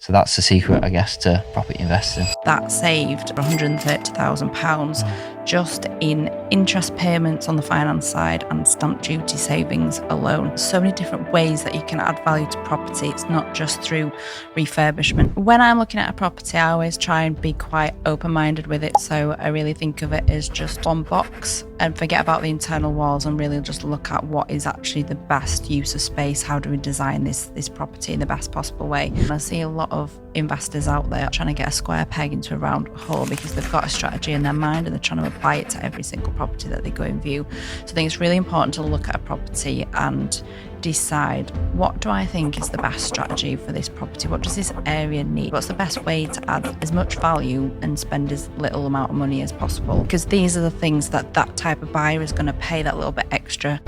So that's the secret, I guess, to property investing. That saved £130,000 just in interest payments on the finance side and stamp duty savings alone. So many different ways that you can add value to property. It's not just through refurbishment. When I'm looking at a property, I always try and be quite open-minded with it. So I really think of it as just one box and forget about the internal walls and really just look at what is actually the best use of space. How do we design this property in the best possible way? And I see a lot of investors out there trying to get a square peg into a round hole because they've got a strategy in their mind and they're trying to apply it to every single property that they go and view. So I think it's really important to look at a property and decide, what do I think is the best strategy for this property? What does this area need? What's the best way to add as much value and spend as little amount of money as possible? Because these are the things that type of buyer is going to pay that little bit extra.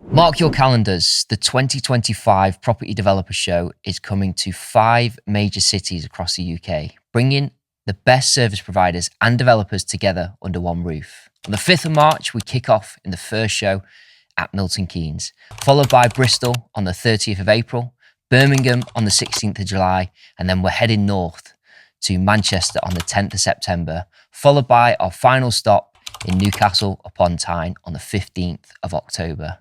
Mark your calendars. The 2025 Property Developer Show is coming to 5 major cities across the UK, bringing the best service providers and developers together under one roof. On the 5th of March, we kick off in the first show at Milton Keynes, followed by Bristol on the 30th of April, Birmingham on the 16th of July, and then we're heading north to Manchester on the 10th of September, followed by our final stop in Newcastle upon Tyne on the 15th of October.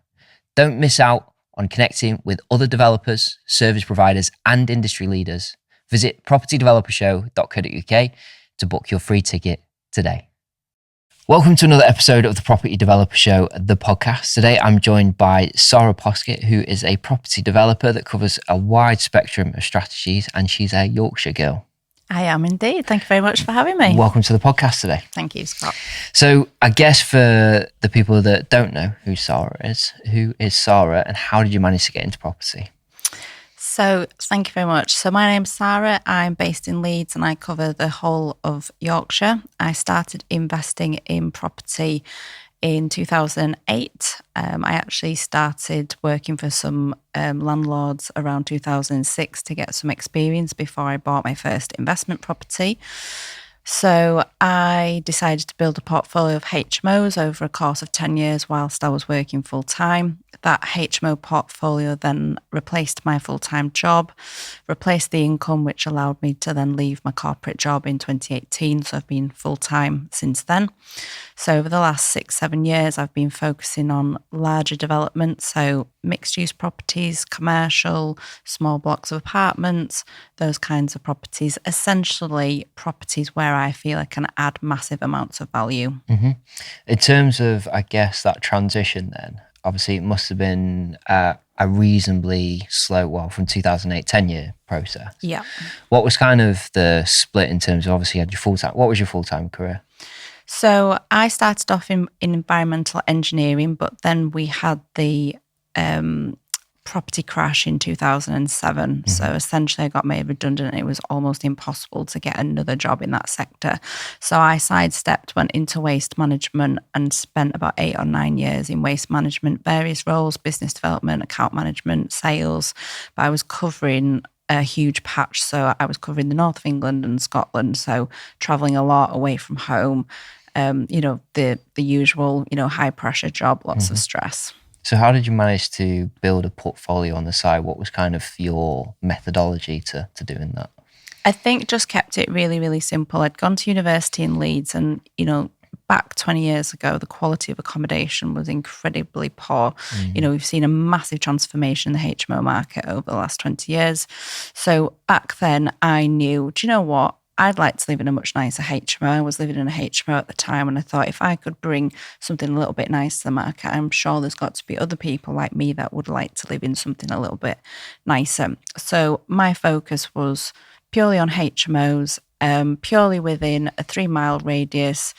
Don't miss out on connecting with other developers, service providers, and industry leaders. Visit propertydevelopershow.co.uk to book your free ticket today. Welcome to another episode of the Property Developer Show, the podcast. Today, I'm joined by Sara Poskitt, who is a property developer that covers a wide spectrum of strategies, and she's a Yorkshire girl. I am indeed. Thank you very much for having me. Welcome to the podcast today. Thank you, Scott. So I guess for the people that don't know who is Sara and how did you manage to get into property? So thank you very much. So my name's Sara. I'm based in Leeds and I cover the whole of Yorkshire. I started investing in property in 2008. I actually started working for some landlords around 2006 to get some experience before I bought my first investment property. So I decided to build a portfolio of HMOs over a course of 10 years whilst I was working full time. That HMO portfolio then replaced my full-time job, replaced the income, which allowed me to then leave my corporate job in 2018. So I've been full-time since then. So over the last 6-7 years, I've been focusing on larger developments, so mixed-use properties, commercial, small blocks of apartments, those kinds of properties, essentially properties where I feel I can add massive amounts of value. Mm-hmm. In terms of, I guess, that transition then, obviously it must have been a reasonably slow, from 2008, 10-year process. Yeah. What was kind of the split in terms of, obviously you had your full-time, what was your full-time career? So I started off in environmental engineering, but then we had the property crash in 2007. Mm-hmm. So essentially I got made redundant and it was almost impossible to get another job in that sector. So I sidestepped, went into waste management and spent about 8 or 9 years in waste management, various roles, business development, account management, sales. But I was covering a huge patch. So I was covering the north of England and Scotland. So traveling a lot away from home, the usual, high pressure job, lots of stress. So how did you manage to build a portfolio on the side? What was kind of your methodology to doing that? I think just kept it really, really simple. I'd gone to university in Leeds and, back 20 years ago, the quality of accommodation was incredibly poor. Mm. We've seen a massive transformation in the HMO market over the last 20 years. So back then I knew, do you know what? I'd like to live in a much nicer HMO. I was living in a HMO at the time and I thought if I could bring something a little bit nice to the market, I'm sure there's got to be other people like me that would like to live in something a little bit nicer. So my focus was purely on HMOs, purely within a 3-mile radius,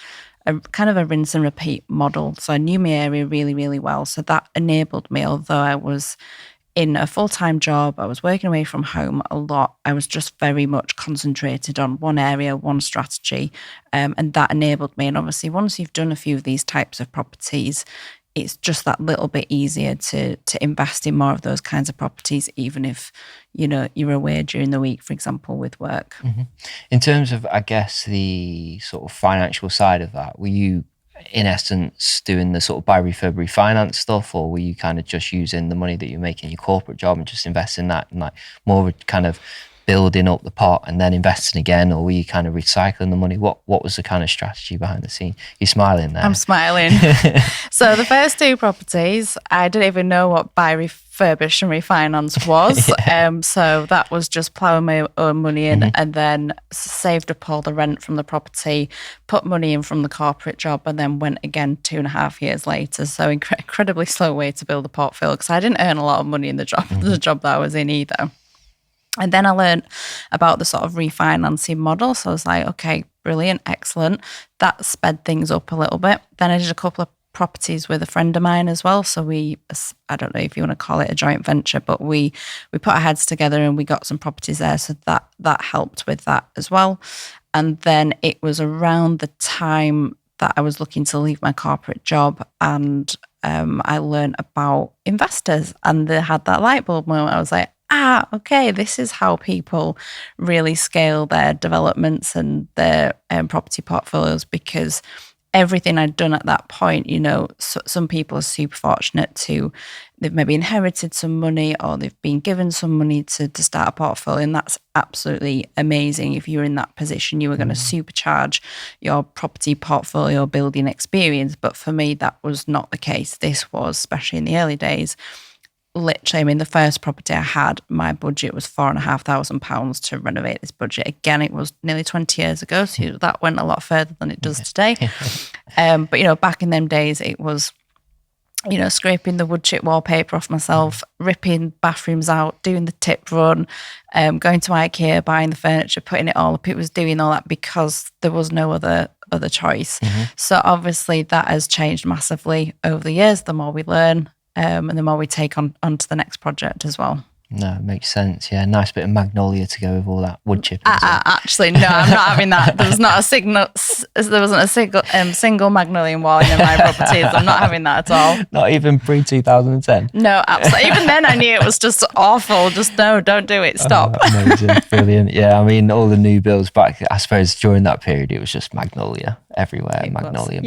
a kind of a rinse and repeat model. So I knew my area really, really well. So that enabled me, although I was in a full-time job, I was working away from home a lot. I was just very much concentrated on one area, one strategy, and that enabled me. And obviously, once you've done a few of these types of properties, it's just that little bit easier to invest in more of those kinds of properties, even if, you're away during the week, for example, with work. Mm-hmm. In terms of, I guess, the sort of financial side of that, were you in essence doing the sort of buy, refurb, refinance stuff, or were you kind of just using the money that you make in your corporate job and just investing that, and like more of a kind of building up the pot and then investing again, or were you kind of recycling the money? What was the kind of strategy behind the scene? You're smiling there. I'm smiling. So the first 2 properties, I didn't even know what buy, refurbish and refinance was. So that was just ploughing my own money in, and then saved up all the rent from the property, put money in from the corporate job, and then went again 2.5 years later. So incredibly slow way to build a portfolio, because I didn't earn a lot of money in the job, the job that I was in either. And then I learned about the sort of refinancing model. So I was like, okay, brilliant, excellent. That sped things up a little bit. Then I did a couple of properties with a friend of mine as well. So I don't know if you want to call it a joint venture, but we put our heads together and we got some properties there. So that helped with that as well. And then it was around the time that I was looking to leave my corporate job, and I learned about investors, and they had that light bulb moment. I was like, okay, this is how people really scale their developments and their property portfolios, because everything I'd done at that point, some people are super fortunate they've maybe inherited some money, or they've been given some money to start a portfolio, and that's absolutely amazing. If you're in that position, you were going to supercharge your property portfolio building experience. But for me, that was not the case. This was, especially in the early days, literally, the first property I had, my budget was £4,500 to renovate this budget. Again, it was nearly 20 years ago, so that went a lot further than it does today. But, back in them days, it was, scraping the wood chip wallpaper off myself, ripping bathrooms out, doing the tip run, going to IKEA, buying the furniture, putting it all up. It was doing all that because there was no other choice. So obviously that has changed massively over the years, the more we learn. And the more we take on to the next project as well. No, it makes sense. Yeah, nice bit of magnolia to go with all that wood chipping. Actually, no, I'm not having that. There wasn't a single magnolia wall in my properties. I'm not having that at all. Not even pre-2010? No, absolutely. Even then I knew it was just awful. Just no, don't do it. Stop. Amazing, brilliant. Yeah, all the new builds back, I suppose during that period, it was just magnolia everywhere. Magnolia.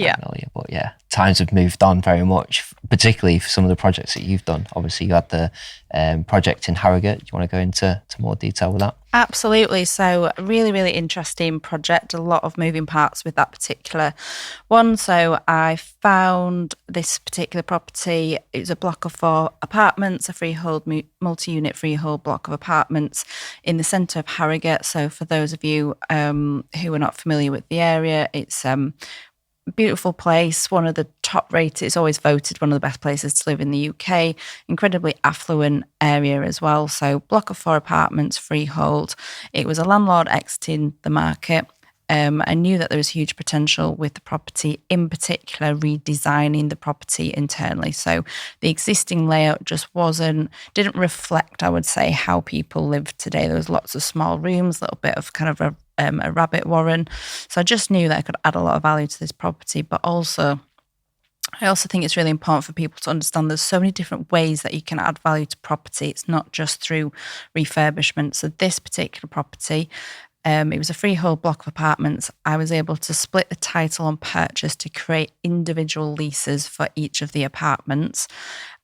But yeah, times have moved on very much, particularly for some of the projects that you've done. Obviously, you had the project in Harrogate. Do you want to go into more detail with that? Absolutely. So really, really interesting project. A lot of moving parts with that particular one. So I found this particular property. It was a block of 4 apartments, a freehold, multi-unit freehold block of apartments in the centre of Harrogate. So for those of you who are not familiar with the area, it's beautiful place, one of the top rated, it's always voted one of the best places to live in the UK, incredibly affluent area as well. So block of 4 apartments, freehold. It was a landlord exiting the market. I knew that there was huge potential with the property, in particular redesigning the property internally. So the existing layout just didn't reflect, I would say, how people live today. There was lots of small rooms, a little bit of kind of a rabbit warren. So I just knew that I could add a lot of value to this property. But I also think it's really important for people to understand there's so many different ways that you can add value to property. It's not just through refurbishment. So this particular property, it was a freehold block of apartments. I was able to split the title on purchase to create individual leases for each of the apartments.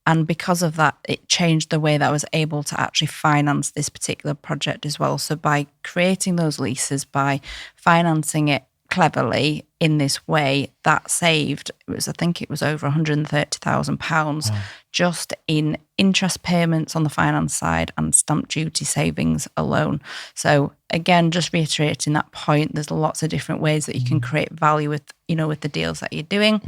And because of that, it changed the way that I was able to actually finance this particular project as well. So by creating those leases, by financing it cleverly in this way, that saved, I think it was over £130,000 just in interest payments on the finance side and stamp duty savings alone. So again, just reiterating that point, there's lots of different ways that you can create value with the deals that you're doing.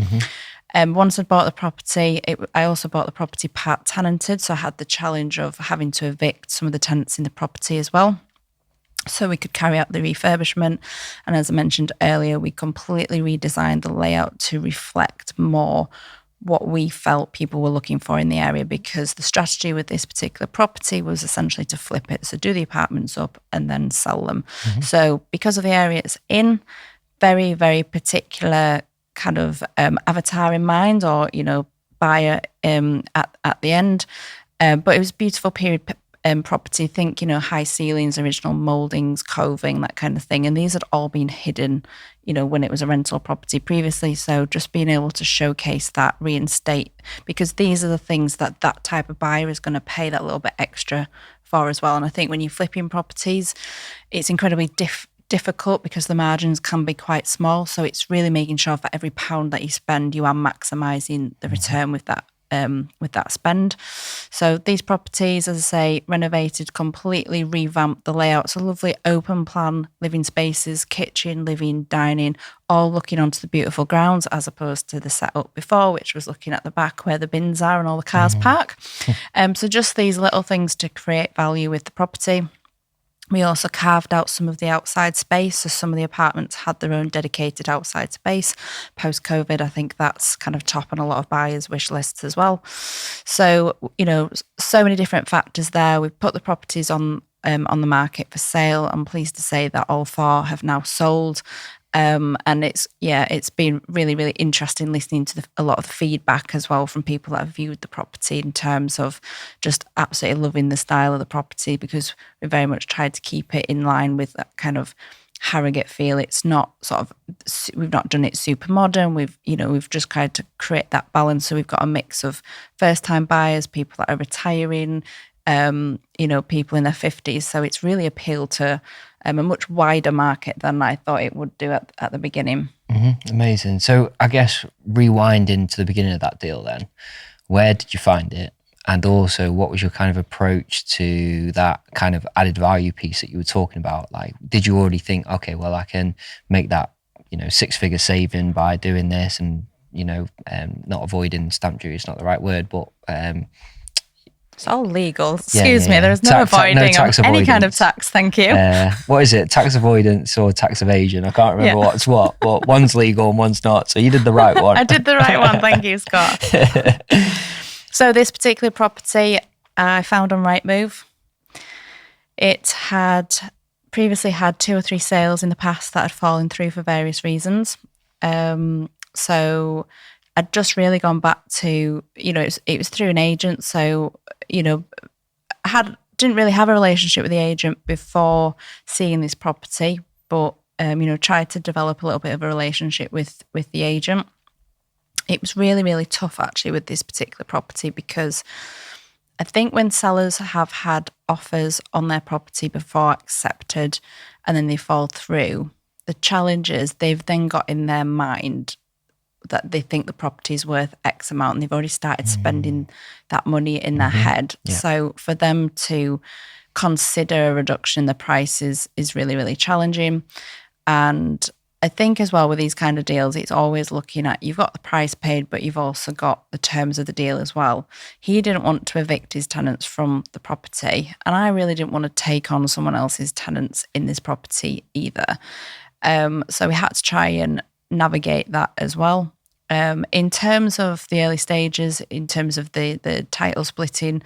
Once I bought the property, I also bought the property part tenanted. So I had the challenge of having to evict some of the tenants in the property as well, so we could carry out the refurbishment. And as I mentioned earlier, we completely redesigned the layout to reflect more what we felt people were looking for in the area, because the strategy with this particular property was essentially to flip it. So do the apartments up and then sell them. So because of the area it's in, very, very particular kind of avatar in mind, or buyer at the end, but it was a beautiful period property, think, high ceilings, original mouldings, coving, that kind of thing. And these had all been hidden, when it was a rental property previously. So just being able to showcase that, reinstate, because these are the things that type of buyer is going to pay that little bit extra for as well. And I think when you're flipping properties, it's incredibly difficult because the margins can be quite small. So it's really making sure for every pound that you spend, you are maximising the return with that spend. So these properties, as I say, renovated, completely revamped the layout. So lovely open plan living spaces, kitchen, living, dining, all looking onto the beautiful grounds, as opposed to the setup before, which was looking at the back where the bins are and all the cars park. So just these little things to create value with the property. We also carved out some of the outside space. So some of the apartments had their own dedicated outside space. Post-COVID, I think that's kind of top on a lot of buyers' wish lists as well. So, so many different factors there. We've put the properties on the market for sale. I'm pleased to say that all 4 have now sold. And it's been really, really interesting listening to a lot of the feedback as well from people that have viewed the property in terms of just absolutely loving the style of the property, because we very much tried to keep it in line with that kind of Harrogate feel. It's not we've not done it super modern. We've just tried to create that balance. So we've got a mix of first-time buyers, people that are retiring, people in their 50s. So it's really appealed to a much wider market than I thought it would do at the beginning. Amazing. So I guess rewinding to the beginning of that deal then, where did you find it? And also, what was your kind of approach to that kind of added value piece that you were talking about? Like, did you already think, okay, well, I can make that, 6-figure saving by doing this and, not avoiding stamp duty, it's not the right word, but it's all legal. Excuse me, there's no avoiding of any kind of tax, thank you. What is it? Tax avoidance or tax evasion? I can't remember what's what, but one's legal and one's not. So you did the right one. I did the right one, thank you, Scott. So this particular property I found on Rightmove. It had previously had 2 or 3 sales in the past that had fallen through for various reasons. So I'd just really gone back to, it was through an agent. So, didn't really have a relationship with the agent before seeing this property, but, tried to develop a little bit of a relationship with the agent. It was really, really tough actually with this particular property, because I think when sellers have had offers on their property before accepted and then they fall through, the challenge is they've then got in their mind that they think the property is worth X amount and they've already started spending that money in their head. Yeah. So for them to consider a reduction in the price is really, really challenging. And I think as well with these kind of deals, it's always looking at, you've got the price paid, but you've also got the terms of the deal as well. He didn't want to evict his tenants from the property, and I really didn't want to take on someone else's tenants in this property either. So we had to try and navigate that as well. In terms of the early stages, in terms of the title splitting,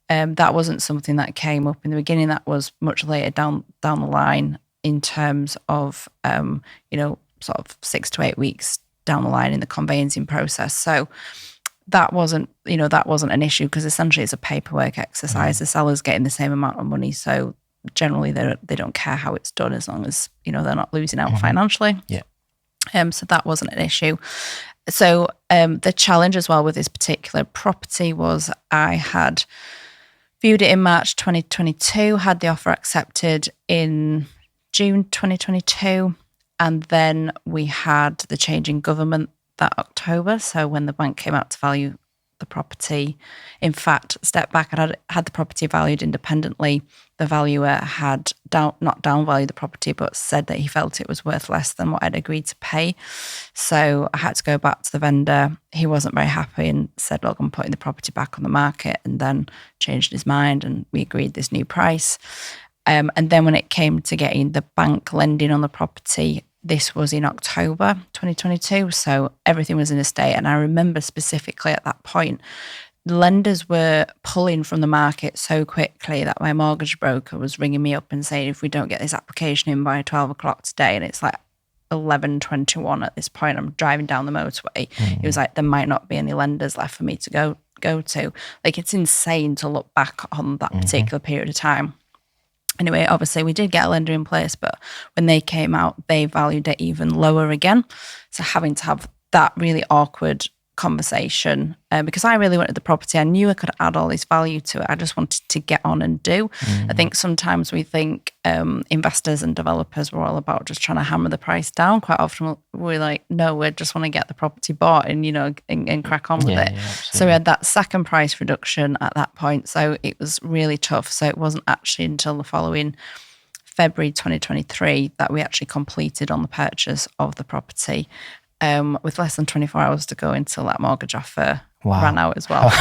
that wasn't something that came up in the beginning. That was much later down the line, in terms of sort of 6 to 8 weeks down the line in the conveyancing process. So that wasn't an issue, because essentially it's a paperwork exercise. The seller's getting the same amount of money, so generally they don't care how it's done, as long as they're not losing out financially. Yeah. So that wasn't an issue. So the challenge as well with this particular property was I had viewed it in March 2022, had the offer accepted in June 2022, and then we had the change in government that October. So when the bank came out to value the property, in fact, step back, I had the property valued independently. The valuer had not downvalued the property, but said that he felt it was worth less than what I'd agreed to pay. So I had to go back to the vendor. He wasn't very happy and said, look, I'm putting the property back on the market, and then changed his mind and we agreed this new price. And then when it came to getting the bank lending on the property, this was in October 2022. So everything was in a state. And I remember specifically at that point, lenders were pulling from the market so quickly that my mortgage broker was ringing me up and saying, if we don't get this application in by 12 o'clock today, and it's like 11:21 at this point, I'm driving down the motorway. It was like, there might not be any lenders left for me to go go to. Like, it's insane to look back on that particular period of time. Anyway, obviously we did get a lender in place, but when they came out, they valued it even lower again. So having to have that really awkward conversation, because I really wanted the property. I knew I could add all this value to it. I just wanted to get on and do. I think sometimes we think investors and developers were all about just trying to hammer the price down. Quite often we're like, no, we just want to get the property bought and, and crack on with it. Yeah, so we had that second price reduction at that point. So it was really tough. So it wasn't actually until the following February 2023 that we actually completed on the purchase of the property. With less than 24 hours to go until that mortgage offer ran out as well.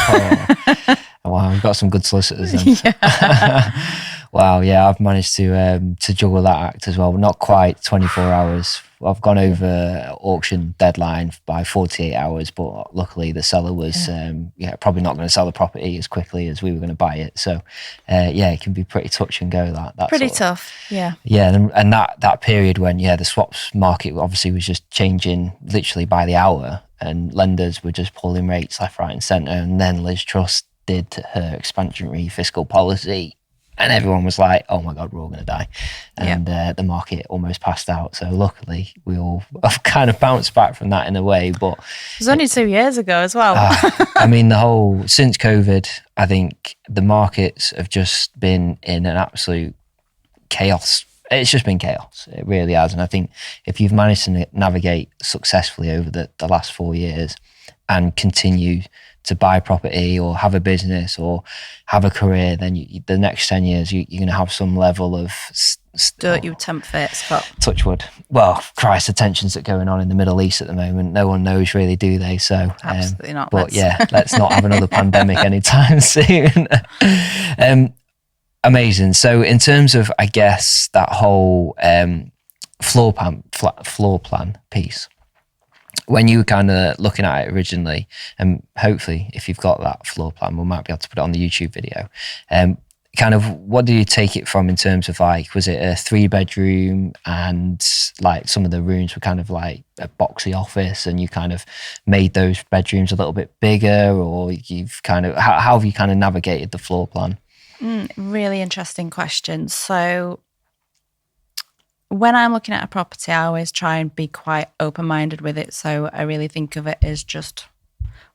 Wow, we've got some good solicitors then. Yeah. Wow, yeah, I've managed to juggle that act as well, but not quite 24 hours. I've gone over auction deadline by 48 hours, but luckily the seller was probably not going to sell the property as quickly as we were going to buy it. So, it can be pretty touch and go. That's pretty tough, yeah. Yeah, and that period when the swaps market obviously was just changing literally by the hour, and lenders were just pulling rates left, right, and centre. And then Liz Truss did her expansionary fiscal policy. And everyone was like, oh my God, we're all going to die. And the market almost passed out. So luckily, we all have kind of bounced back from that in a way. But it was only 2 years ago as well. I mean, since COVID, I think the markets have just been in an absolute chaos. It's just been chaos. It really has. And I think if you've managed to navigate successfully over the last 4 years and continue to buy property or have a business or have a career, then the next 10 years, you're going to have some level of... Don't you tempt fate, Scott. Touch wood. Well, Christ, the tensions that are going on in the Middle East at the moment, no one knows really, do they? So, absolutely not. But let's not have another pandemic anytime soon. Amazing. So in terms of, I guess, that whole floor plan piece, when you were kind of looking at it originally, and hopefully if you've got that floor plan, we might be able to put it on the YouTube video. Kind of what did you take it from in terms of like, was it a 3-bedroom and like some of the rooms were kind of like a boxy office and you kind of made those bedrooms a little bit bigger, or you've kind of, how have you kind of navigated the floor plan? Really interesting question. So when I'm looking at a property, I always try and be quite open-minded with it. So I really think of it as just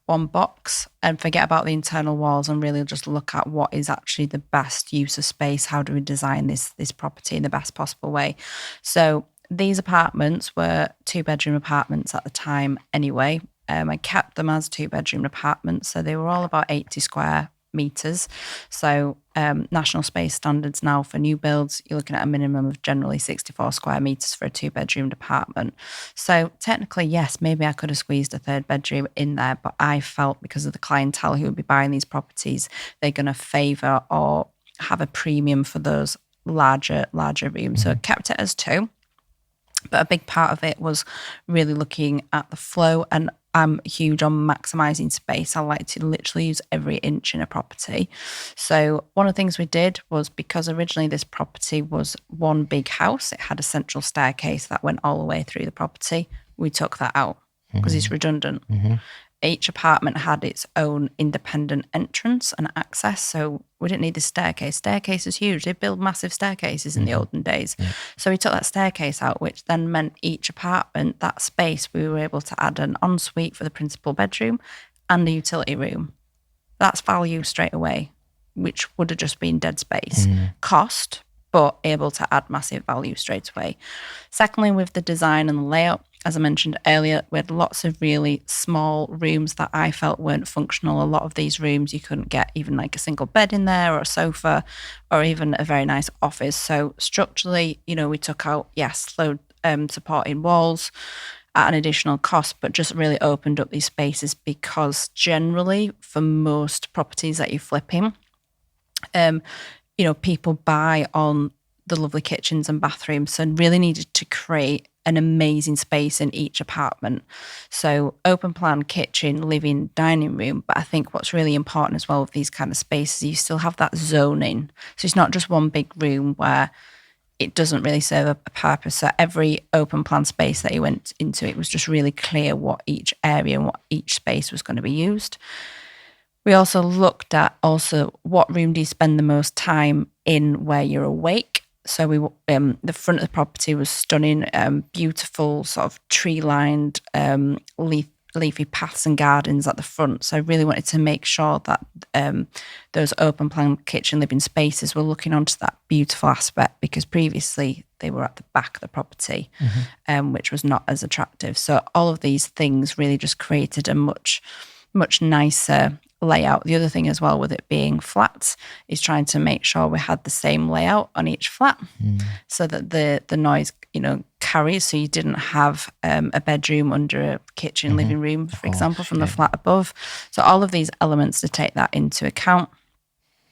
one box and forget about the internal walls and really just look at what is actually the best use of space. How do we design this property in the best possible way? So these apartments were 2-bedroom apartments at the time anyway. I kept them as 2-bedroom apartments. So they were all about 80 square meters. So national space standards now for new builds, you're looking at a minimum of generally 64 square meters for a 2-bedroom apartment. So technically, yes, maybe I could have squeezed a 3rd bedroom in there, but I felt because of the clientele who would be buying these properties, they're going to favour or have a premium for those larger rooms. So I kept it as 2. But a big part of it was really looking at the flow, and I'm huge on maximising space. I like to literally use every inch in a property. So one of the things we did was, because originally this property was one big house, it had a central staircase that went all the way through the property. We took that out because it's redundant. Each apartment had its own independent entrance and access, so we didn't need the staircase. Staircase is huge. They build massive staircases in the olden days. Yeah. So we took that staircase out, which then meant each apartment, that space, we were able to add an ensuite for the principal bedroom and a utility room. That's value straight away, which would have just been dead space. Cost, but able to add massive value straight away. Secondly, with the design and the layout, as I mentioned earlier, we had lots of really small rooms that I felt weren't functional. A lot of these rooms, you couldn't get even like a single bed in there or a sofa or even a very nice office. So structurally, we took out, load supporting walls at an additional cost, but just really opened up these spaces, because generally for most properties that you're flipping, people buy on the lovely kitchens and bathrooms, so really needed to create an amazing space in each apartment. So open plan kitchen, living, dining room. But I think what's really important as well with these kind of spaces, you still have that zoning. So it's not just one big room where it doesn't really serve a purpose. So every open plan space that you went into, it was just really clear what each area and what each space was going to be used. We also looked at what room do you spend the most time in where you're awake. So the front of the property was stunning, beautiful sort of tree-lined, leafy paths and gardens at the front. So I really wanted to make sure that those open plan kitchen living spaces were looking onto that beautiful aspect, because previously they were at the back of the property, which was not as attractive. So all of these things really just created a much nicer layout. The other thing as well with it being flats is trying to make sure we had the same layout on each flat, so that the noise carries, so you didn't have a bedroom under a kitchen living room, for example, from the flat above. So all of these elements to take that into account.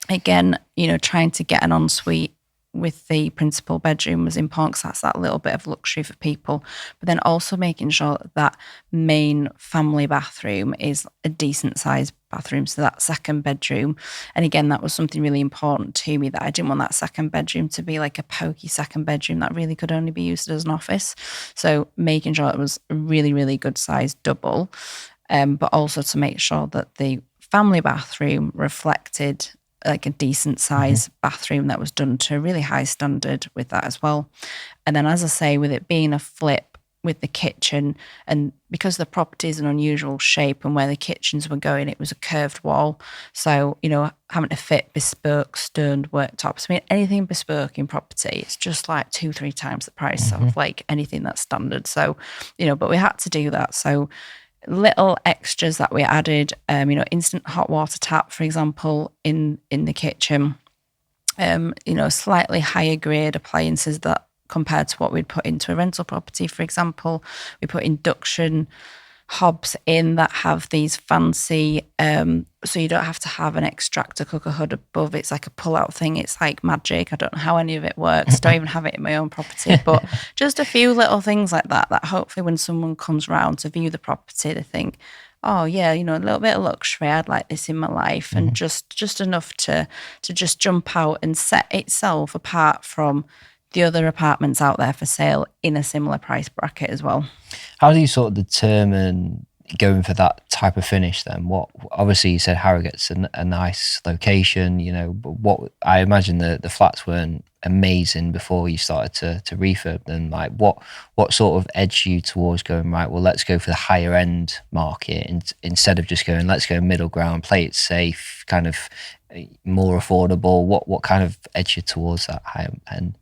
Again, trying to get an ensuite with the principal bedroom was important, because that's that little bit of luxury for people. But then also making sure that main family bathroom is a decent sized bathroom, so that second bedroom. And again, that was something really important to me, that I didn't want that second bedroom to be like a pokey second bedroom that really could only be used as an office. So making sure it was a really, really good size double, but also to make sure that the family bathroom reflected like a decent size bathroom that was done to a really high standard with that as well. And then, as I say, with it being a flip with the kitchen, and because the property is an unusual shape and where the kitchens were going, it was a curved wall. So, having to fit bespoke stone worktops. I mean, anything bespoke in property, it's just like 2-3 times the price of like anything that's standard. So, but we had to do that. So little extras that we added, instant hot water tap, for example, in the kitchen, slightly higher grade appliances that compared to what we'd put into a rental property, for example. We put induction hobs in that have these fancy, so you don't have to have an extractor cooker hood above. It's like a pull-out thing. It's like magic. I don't know how any of it works. Don't even have it in my own property. But just a few little things like that hopefully when someone comes round to view the property, they think, oh yeah, a little bit of luxury, I'd like this in my life. And just enough to just jump out and set itself apart from the other apartments out there for sale in a similar price bracket as well. How do you sort of determine going for that type of finish then? What, obviously you said Harrogate's a nice location, but what, I imagine the flats weren't amazing before you started to refurb them. Like what sort of edged you towards going, right, well, let's go for the higher end market, and instead of just going, let's go middle ground, play it safe, kind of more affordable? What kind of edged you towards that higher end?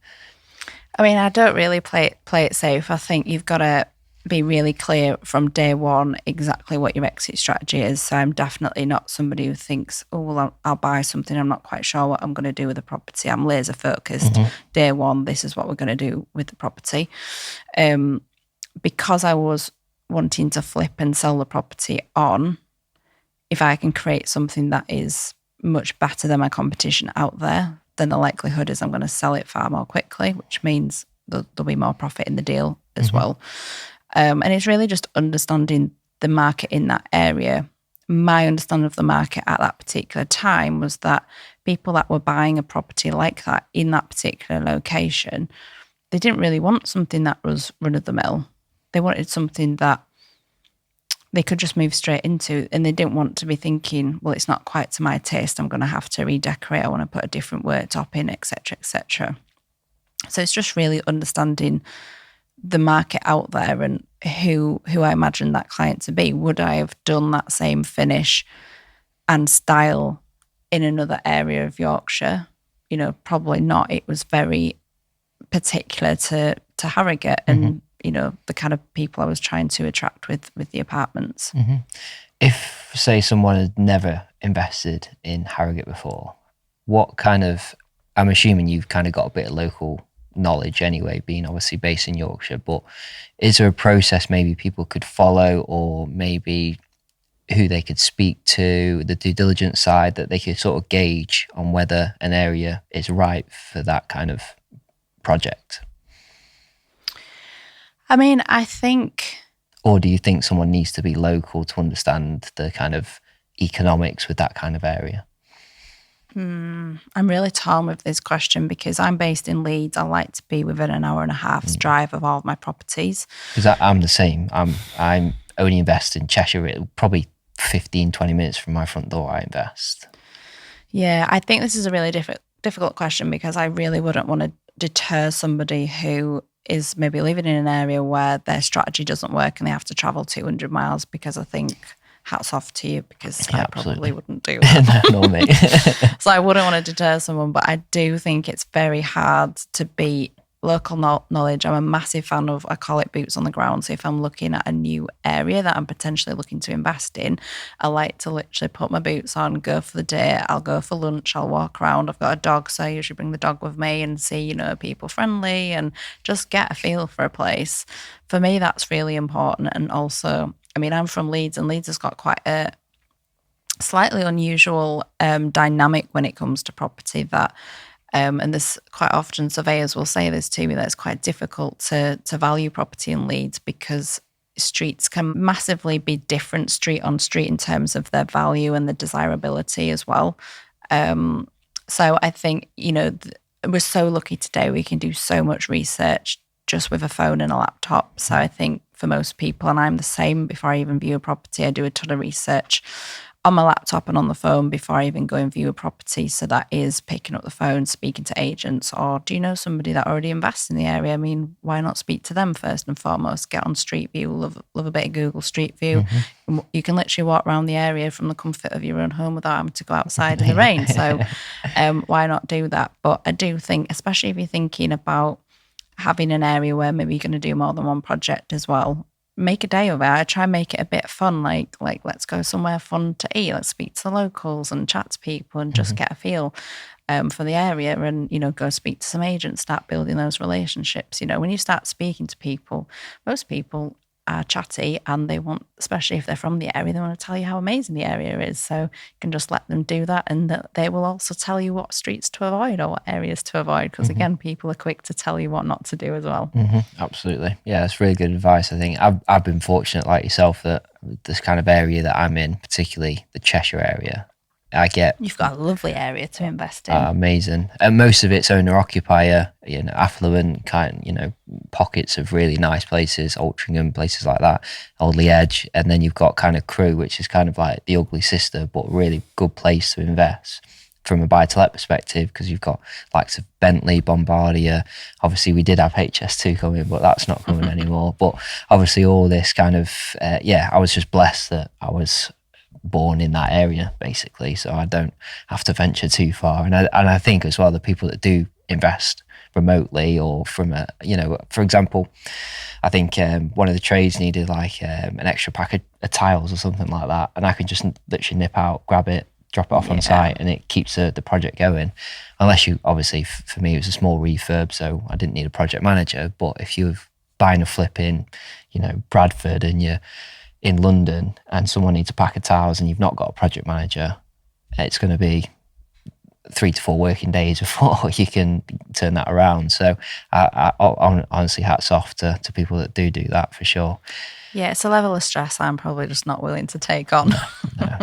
I mean, I don't really play it safe. I think you've got to be really clear from day one exactly what your exit strategy is. So I'm definitely not somebody who thinks, oh, well, I'll buy something, I'm not quite sure what I'm going to do with the property. I'm laser focused. Day one, this is what we're going to do with the property. Because I was wanting to flip and sell the property on, if I can create something that is much better than my competition out there, then the likelihood is I'm going to sell it far more quickly, which means there'll be more profit in the deal as well. And it's really just understanding the market in that area. My understanding of the market at that particular time was that people that were buying a property like that in that particular location, they didn't really want something that was run-of-the-mill. They wanted something that they could just move straight into, and they didn't want to be thinking, well, it's not quite to my taste, I'm going to have to redecorate, I want to put a different worktop in, etc., etc. So it's just really understanding the market out there and who I imagine that client to be. Would I have done that same finish and style in another area of Yorkshire? Probably not. It was very particular to Harrogate and the kind of people I was trying to attract with the apartments. If, say, someone had never invested in Harrogate before, what kind of, I'm assuming you've kind of got a bit of local knowledge anyway, being obviously based in Yorkshire, but is there a process maybe people could follow, or maybe who they could speak to, the due diligence side, that they could sort of gauge on whether an area is right for that kind of project? I mean, I think... Or do you think someone needs to be local to understand the kind of economics with that kind of area? I'm really torn with this question because I'm based in Leeds. I like to be within an hour and a half's drive of all of my properties. Because I'm the same. I'm only invest in Cheshire, probably 15, 20 minutes from my front door, I invest? Yeah, I think this is a really difficult question, because I really wouldn't want to deter somebody who is maybe living in an area where their strategy doesn't work and they have to travel 200 miles, because I think hats off to you, because I probably wouldn't do that. No, mate. So I wouldn't want to deter someone, but I do think it's very hard to beat local knowledge. I'm a massive fan of, I call it boots on the ground. So if I'm looking at a new area that I'm potentially looking to invest in, I like to literally put my boots on, go for the day. I'll go for lunch, I'll walk around. I've got a dog, so I usually bring the dog with me and see, you know, people friendly and just get a feel for a place. For me, that's really important. And also, I mean, I'm from Leeds, and Leeds has got quite a slightly unusual dynamic when it comes to property, that and this quite often surveyors will say this to me, that it's quite difficult to value property in Leeds, because streets can massively be different street on street in terms of their value and the desirability as well. So I think, you know, we're so lucky today, we can do so much research just with a phone and a laptop. So I think for most people, and I'm the same, before I even view a property, I do a ton of research on my laptop and on the phone before I even go and view a property. So that is picking up the phone, speaking to agents, or do you know somebody that already invests in the area? I mean, why not speak to them first and foremost? Get on Street View, love a bit of Google Street View. Mm-hmm. You can literally walk around the area from the comfort of your own home without having to go outside in the rain. So why not do that? But I do think, especially if you're thinking about having an area where maybe you're going to do more than one project as well, make a day of it. I try and make it a bit fun, like let's go somewhere fun to eat. Let's speak to the locals and chat to people and just get a feel for the area, and, you know, go speak to some agents, start building those relationships. You know, when you start speaking to people, most people are chatty, and they want, especially if they're from the area, they want to tell you how amazing the area is. So you can just let them do that, and they will also tell you what streets to avoid or what areas to avoid, because again, people are quick to tell you what not to do as well. Absolutely. Yeah, that's really good advice. I think I've been fortunate, like yourself, that this kind of area that I'm in, particularly the Cheshire area, you've got a lovely area to invest in. Amazing. And most of it's owner occupier, you know, affluent kind, you know, pockets of really nice places, Altrincham, places like that, Oldley Edge. And then you've got kind of Crewe, which is kind of like the ugly sister, but really good place to invest from a buy-to-let perspective, because you've got likes of Bentley, Bombardier. Obviously, we did have HS2 coming, but that's not coming anymore. But obviously, all this kind of, I was just blessed that I was born in that area, basically, so I don't have to venture too far. And I think as well, the people that do invest remotely or from a, you know, for example, I think one of the trades needed like an extra pack of tiles or something like that, and I can just literally nip out, grab it, drop it off on site, and it keeps the project going. Unless you, obviously, for me, it was a small refurb, so I didn't need a project manager. But if you're buying a flip in, you know, Bradford, and you're in London and someone needs a pack of tiles and you've not got a project manager, it's going to be 3 to 4 working days before you can turn that around. So I honestly, hats off to people that do that, for sure. Yeah, it's a level of stress I'm probably just not willing to take on.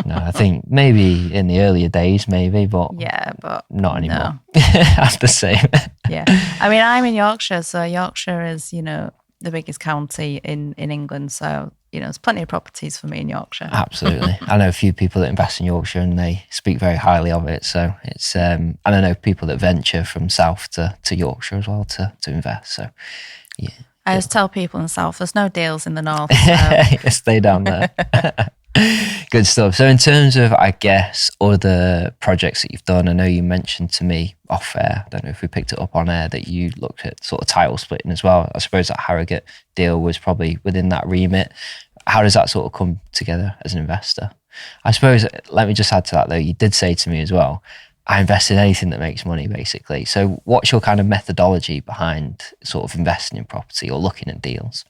No, I think maybe in the earlier days, but not anymore. No. I'm the same. Yeah, I mean, I'm in Yorkshire, so Yorkshire is, you know, the biggest county in England, so, you know, there's plenty of properties for me in Yorkshire. Absolutely. I know a few people that invest in Yorkshire and they speak very highly of it. So it's, and I know people that venture from south to Yorkshire as well to invest. So, yeah. I just tell people in the south, there's no deals in the north. So. Stay down there. Good stuff. So in terms of, I guess, other projects that you've done, I know you mentioned to me off air, I don't know if we picked it up on air, that you looked at sort of tile splitting as well. I suppose that Harrogate deal was probably within that remit. How does that sort of come together as an investor? I suppose, let me just add to that though, you did say to me as well, I invest in anything that makes money, basically. So what's your kind of methodology behind sort of investing in property or looking at deals?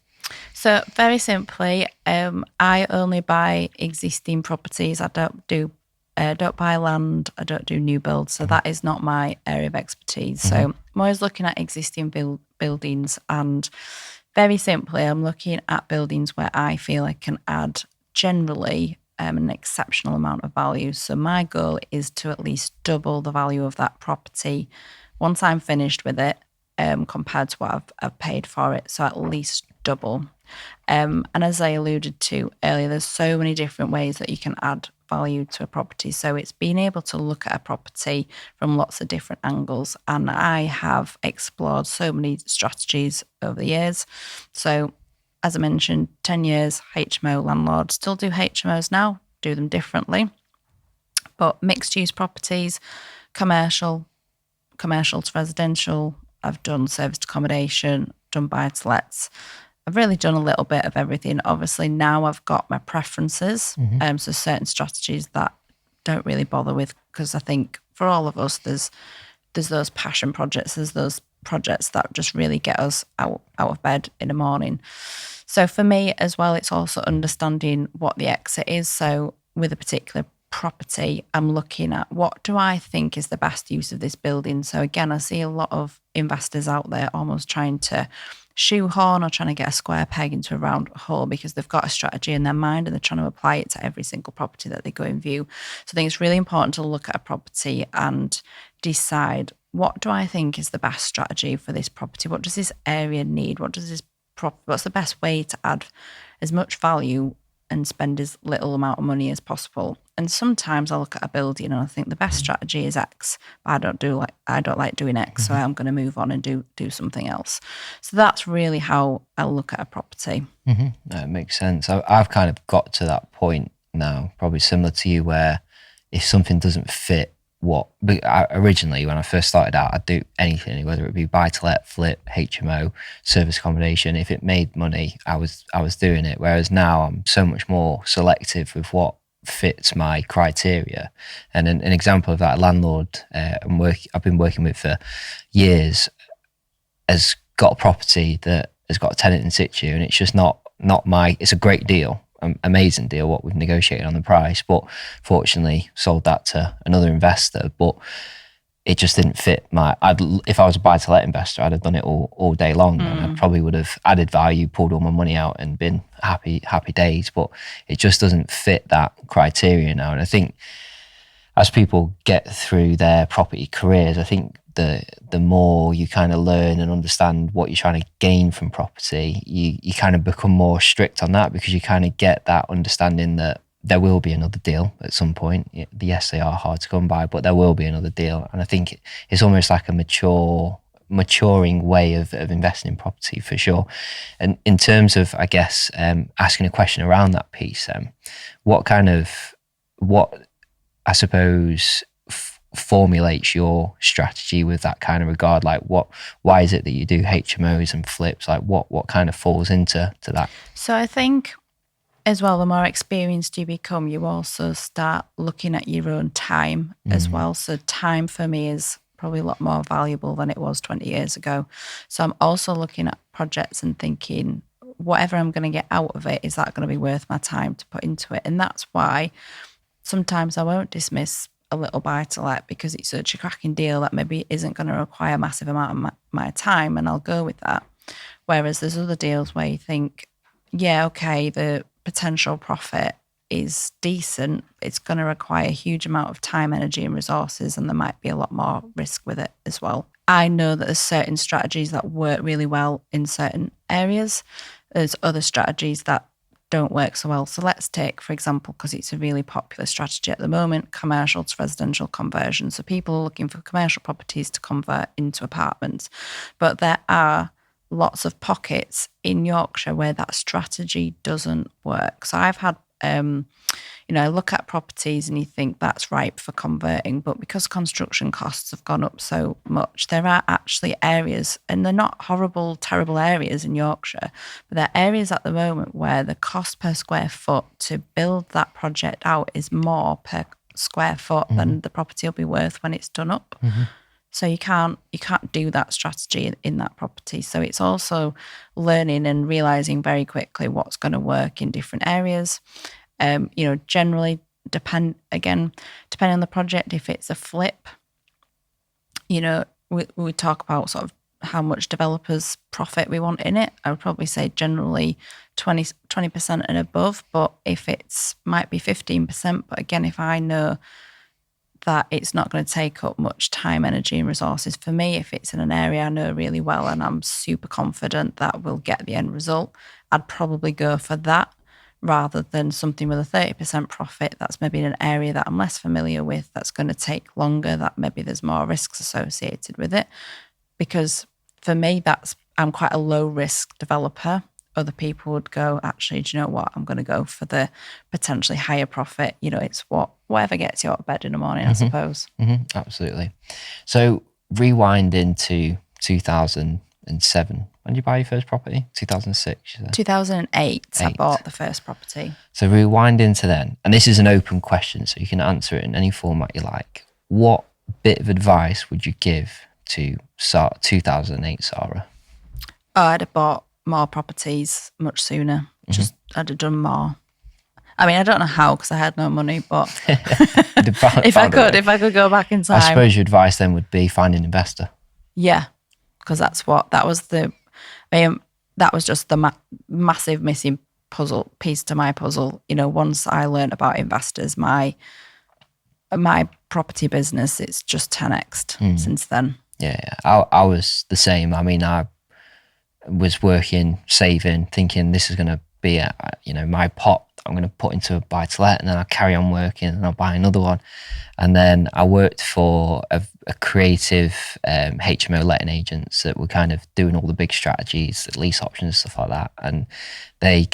So very simply, I only buy existing properties. I don't buy land. I don't do new builds. So that is not my area of expertise. So I'm always looking at existing buildings, and very simply, I'm looking at buildings where I feel I can add generally an exceptional amount of value. So my goal is to at least double the value of that property once I'm finished with it, compared to what I've paid for it. So at least double. And as I alluded to earlier, there's so many different ways that you can add value to a property. So it's being able to look at a property from lots of different angles. And I have explored so many strategies over the years. So as I mentioned, 10 years HMO landlord, still do HMOs now, do them differently. But mixed use properties, commercial to residential, I've done serviced accommodation, done buy-to-lets. I've really done a little bit of everything. Obviously, now I've got my preferences. So certain strategies that don't really bother with, because I think for all of us, there's those passion projects, there's those projects that just really get us out of bed in the morning. So for me as well, it's also understanding what the exit is. So with a particular property, I'm looking at what do I think is the best use of this building. So again, I see a lot of investors out there almost trying to shoehorn or trying to get a square peg into a round hole because they've got a strategy in their mind and they're trying to apply it to every single property that they go and view. So I think it's really important to look at a property and decide, what do I think is the best strategy for this property? What does this area need? What's the best way to add as much value and spend as little amount of money as possible? And sometimes I look at a building and I think the best strategy is X, but I don't like doing X, so I'm going to move on and do something else. So that's really how I look at a property. That makes sense. I've kind of got to that point now, probably similar to you, where if something doesn't fit originally when I first started out, I'd do anything, whether it be buy-to-let, flip, HMO, service accommodation. If it made money, I was doing it. Whereas now I'm so much more selective with what fits my criteria. And an example of that, a landlord I've been working with for years has got a property that has got a tenant in situ, and it's just not it's a great deal, amazing deal what we've negotiated on the price, but fortunately sold that to another investor. But it just didn't fit if I was a buy-to-let investor, I'd have done it all day long, and I probably would have added value, pulled all my money out and been happy days. But it just doesn't fit that criteria now. And I think as people get through their property careers, I think the more you kind of learn and understand what you're trying to gain from property, you kind of become more strict on that, because you kind of get that understanding that there will be another deal at some point. Yes, they are hard to come by, but there will be another deal. And I think it's almost like a maturing way of investing in property, for sure. And in terms of, I guess, asking a question around that piece, what I suppose formulates your strategy with that kind of regard? Like why is it that you do HMOs and flips? Like what kind of falls into that? So I think as well, the more experienced you become, you also start looking at your own time as well. So time for me is probably a lot more valuable than it was 20 years ago. So I'm also looking at projects and thinking, whatever I'm going to get out of it, is that going to be worth my time to put into it? And that's why sometimes I won't dismiss a little buy-to-let, because it's such a cracking deal that maybe isn't going to require a massive amount of my time, and I'll go with that. Whereas there's other deals where you think, yeah, okay, the potential profit is decent, it's going to require a huge amount of time, energy and resources, and there might be a lot more risk with it as well. I know that there's certain strategies that work really well in certain areas. There's other strategies that don't work so well. So let's take, for example, because it's a really popular strategy at the moment, commercial to residential conversion. So people are looking for commercial properties to convert into apartments. But there are lots of pockets in Yorkshire where that strategy doesn't work. So I've had, look at properties and you think that's ripe for converting, but because construction costs have gone up so much, there are actually areas, and they're not horrible, terrible areas in Yorkshire, but there are areas at the moment where the cost per square foot to build that project out is more per square foot than the property will be worth when it's done up. So you can't do that strategy in that property. So it's also learning and realizing very quickly what's going to work in different areas. Generally depending on the project, if it's a flip, we talk about sort of how much developers profit we want in it. I would probably say generally 20% and above, but if might be 15%. But again, if I know that it's not going to take up much time, energy, and resources for me. If it's in an area I know really well and I'm super confident that we'll get the end result, I'd probably go for that rather than something with a 30% profit that's maybe in an area that I'm less familiar with, that's going to take longer, that maybe there's more risks associated with it. Because for me, I'm quite a low risk developer. Other people would go, actually, do you know what? I'm going to go for the potentially higher profit. It's whatever gets you out of bed in the morning, I suppose. Absolutely. So rewind into 2007. When did you buy your first property? 2006? 2008, I bought the first property. So rewind into then, and this is an open question, so you can answer it in any format you like. What bit of advice would you give to 2008 Sara? I'd have bought more properties much sooner. I'd have done more. I mean, I don't know how because I had no money, but if I could go back in time. I suppose your advice then would be find an investor. Yeah, because that was just the massive missing piece to my puzzle. Once I learned about investors, my property business, it's just 10x'd since then. Yeah, I was the same. I mean, I was working, saving, thinking this is going to be my pot I'm going to put into a buy-to-let, and then I'll carry on working and I'll buy another one. And then I worked for a creative HMO letting agents that were kind of doing all the big strategies, the lease options, stuff like that. And they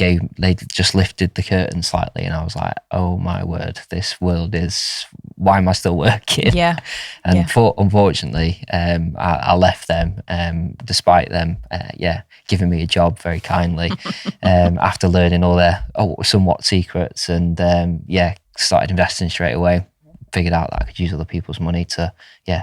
just lifted the curtain slightly, and I was like, oh my word, this world is, why am I still working? Yeah. And unfortunately, I left them, despite them, giving me a job very kindly, after learning all their somewhat secrets, and started investing straight away. Figured out that I could use other people's money to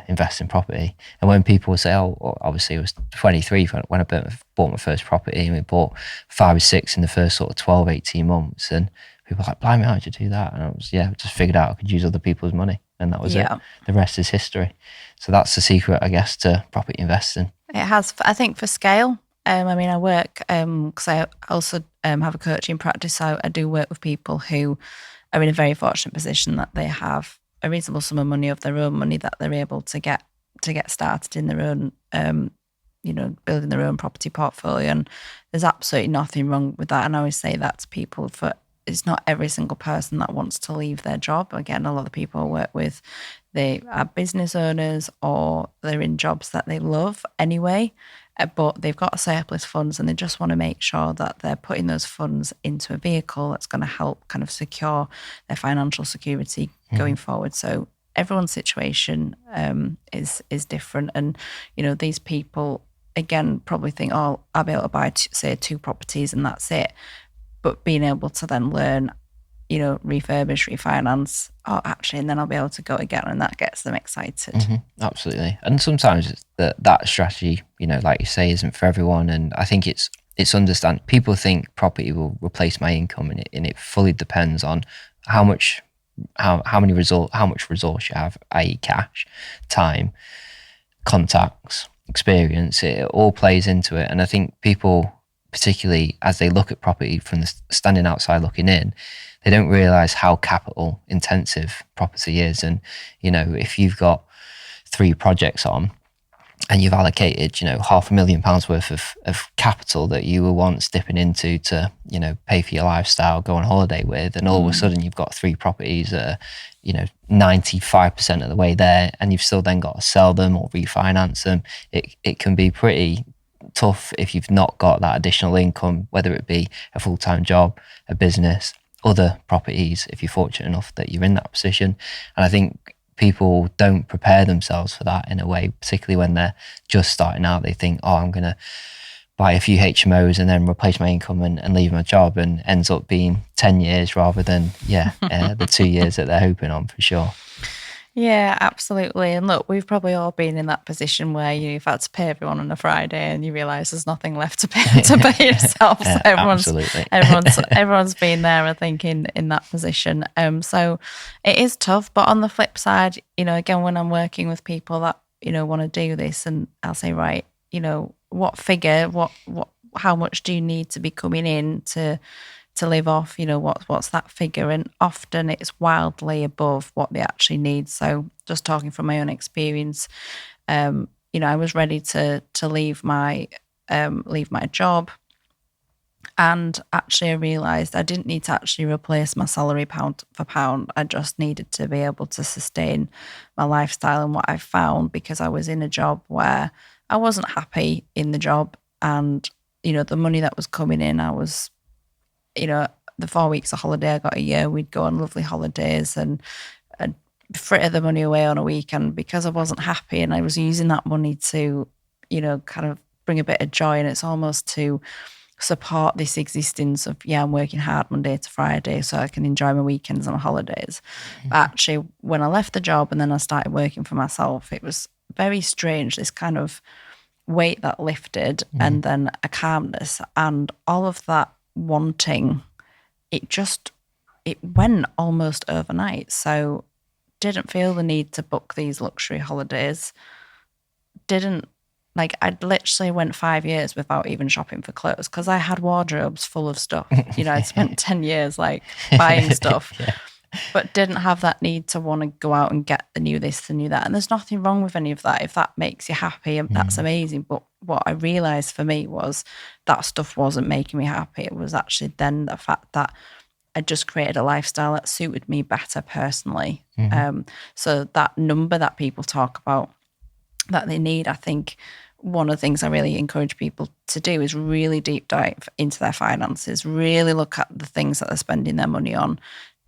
invest in property. And when people would say, obviously it was 23 when I bought my first property, and we bought 5 or 6 in the first sort of 12, 18 months, and people were like, blimey, how did you do that? And I was just figured out I could use other people's money, and that was it. The rest is history. So that's the secret, I guess, to property investing. It has, I think, for scale. I mean, I work because I also have a coaching practice, so I do work with people who are in a very fortunate position that they have a reasonable sum of money of their own money that they're able to get started in their own, building their own property portfolio. And there's absolutely nothing wrong with that. And I always say that to people, it's not every single person that wants to leave their job. Again, a lot of the people I work with, they are business owners or they're in jobs that they love anyway, but they've got surplus funds and they just want to make sure that they're putting those funds into a vehicle that's going to help kind of secure their financial security going forward. So everyone's situation is different. And, these people, again, probably think, I'll be able to buy, say, 2 properties and that's it. But being able to then learn, refurbish, refinance, and then I'll be able to go again, and that gets them excited. Absolutely. And sometimes it's that strategy, like you say, isn't for everyone. And I think it's understand. People think property will replace my income, and it fully depends on how much resource you have, i.e. cash, time, contacts, experience. It all plays into it. And I think people, particularly as they look at property from the standing outside looking in, they don't realise how capital intensive property is. And, if you've got 3 projects on and you've allocated, £500,000 worth of capital that you were once dipping into to, pay for your lifestyle, go on holiday with, and all of a sudden you've got 3 properties that are, 95% of the way there, and you've still then got to sell them or refinance them. It can be pretty tough if you've not got that additional income, whether it be a full-time job, a business, other properties, if you're fortunate enough that you're in that position. And I think people don't prepare themselves for that in a way, particularly when they're just starting out. They think, I'm going to buy a few HMOs and then replace my income and leave my job, and ends up being 10 years rather than the 2 years that they're hoping on, for sure. Yeah, absolutely. And look, we've probably all been in that position where you've had to pay everyone on a Friday and you realise there's nothing left to pay yourself. So everyone's been there, I think, in that position. So it is tough. But on the flip side, again, when I'm working with people that, want to do this, and I'll say, right, what figure, how much do you need to be coming in to to live off, what's that figure? And often it's wildly above what they actually need. So just talking from my own experience, I was ready to leave my job. And actually I realised I didn't need to actually replace my salary pound for pound. I just needed to be able to sustain my lifestyle. And what I found, because I was in a job where I wasn't happy in the job, and, the money that was coming in, I was, the 4 weeks of holiday I got a year, we'd go on lovely holidays and I'd fritter the money away on a weekend because I wasn't happy, and I was using that money to, kind of bring a bit of joy. And it's almost to support this existence of, I'm working hard Monday to Friday so I can enjoy my weekends and my holidays. But actually, when I left the job and then I started working for myself, it was very strange, this kind of weight that lifted and then a calmness, and all of that wanting, it went almost overnight. So didn't feel the need to book these luxury holidays. I'd literally went 5 years without even shopping for clothes because I had wardrobes full of stuff. I'd spent 10 years buying stuff, but didn't have that need to want to go out and get the new this, the new that. And there's nothing wrong with any of that. If that makes you happy, that's amazing. But what I realised for me was that stuff wasn't making me happy. It was actually then the fact that I just created a lifestyle that suited me better personally. So that number that people talk about that they need, I think one of the things I really encourage people to do is really deep dive into their finances, really look at the things that they're spending their money on.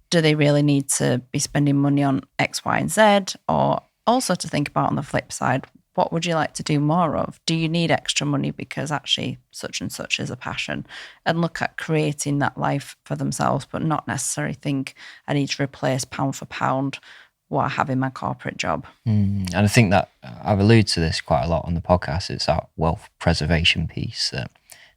Do they really need to be spending money on X, Y, and Z? Or also to think about on the flip side, what would you like to do more of? Do you need extra money because actually such and such is a passion? And look at creating that life for themselves, but not necessarily think I need to replace pound for pound what I have in my corporate job. And I think that I've alluded to this quite a lot on the podcast. It's that wealth preservation piece. That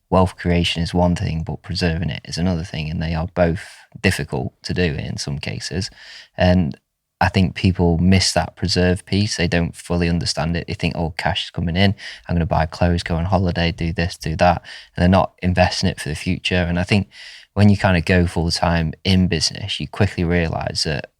wealth creation is one thing, but preserving it is another thing. And they are both difficult to do in some cases. And I think people miss that preserve piece. They don't fully understand it. They think, cash is coming in. I'm going to buy clothes, go on holiday, do this, do that. And they're not investing it for the future. And I think when you kind of go full time in business, you quickly realise that,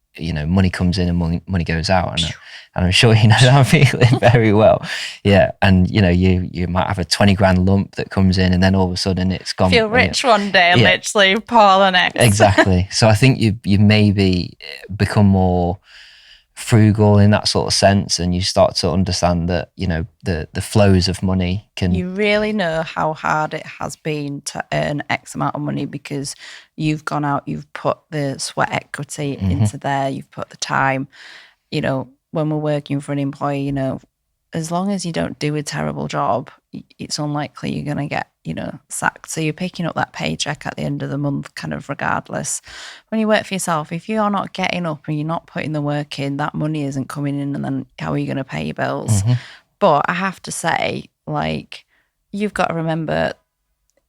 money comes in and money goes out. And I'm sure you know that feeling very well. Yeah. And, you might have a 20 grand lump that comes in and then all of a sudden it's gone. Feel rich one day and literally poor the next. Exactly. So I think you maybe become more frugal in that sort of sense, and you start to understand that the flows of money can. You really know how hard it has been to earn X amount of money because you've gone out, you've put the sweat equity into there, you've put the time. When we're working for an employee, as long as you don't do a terrible job, it's unlikely you're going to get sacked. So you're picking up that paycheck at the end of the month kind of regardless. When you work for yourself, if you're not getting up and you're not putting the work in, that money isn't coming in, and then how are you going to pay your bills? But I have to say, you've got to remember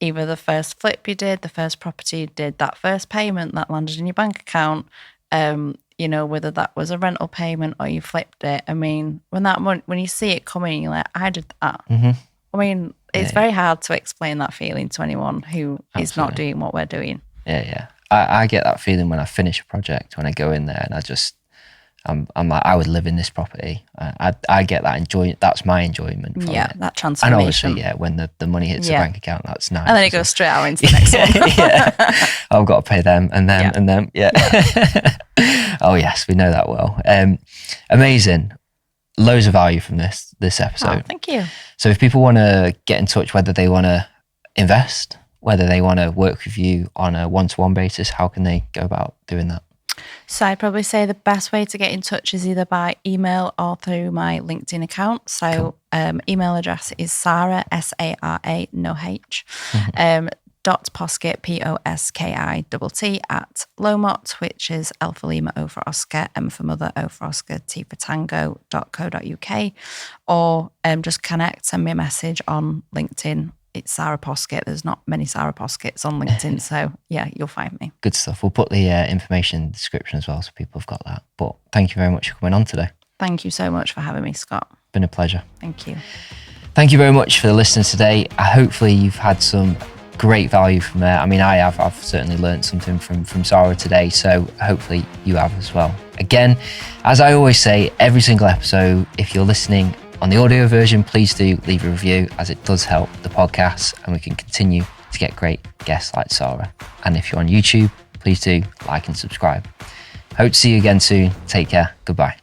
either the first flip you did, the first property you did, that first payment that landed in your bank account, whether that was a rental payment or you flipped it. I mean, when you see it coming, you're like, I did that. I mean, it's very hard to explain that feeling to anyone who is not doing what we're doing. Yeah. I get that feeling when I finish a project, when I go in there and I'm like, I would live in this property. I get that enjoyment. That's my enjoyment from it. That transformation. And obviously, when the money hits the bank account, that's nice. And then it goes straight out into the next one. I've got to pay them and them and them. Yeah. Oh yes, we know that well. Amazing. Loads of value from this episode. Oh, thank you. So if people want to get in touch, whether they want to invest, whether they want to work with you on a one-to-one basis, how can they go about doing that? So I'd probably say the best way to get in touch is either by email or through my LinkedIn account. So email address is Sara, Sara, no H, .Poskitt, Poskitt at Lomot, which is L for Lima, O for Oscar, M for Mother, O for Oscar, T for Tango.co.uk, or just send me a message on LinkedIn. It's Sara Poskitt. There's not many Sara Poskitts on LinkedIn, so you'll find me. Good stuff. We'll put the information in the description as well, so people have got that. But thank you very much for coming on today. Thank you so much for having me, Scott. Been a pleasure. Thank you. Thank you very much for the listeners today. Hopefully you've had some great value from there. I mean, I've certainly learned something from Sara today, so hopefully you have as well. Again, as I always say, every single episode, if you're listening on the audio version, please do leave a review, as it does help the podcast and we can continue to get great guests like Sara. And if you're on YouTube, please do like and subscribe. Hope to see you again soon. Take care. Goodbye.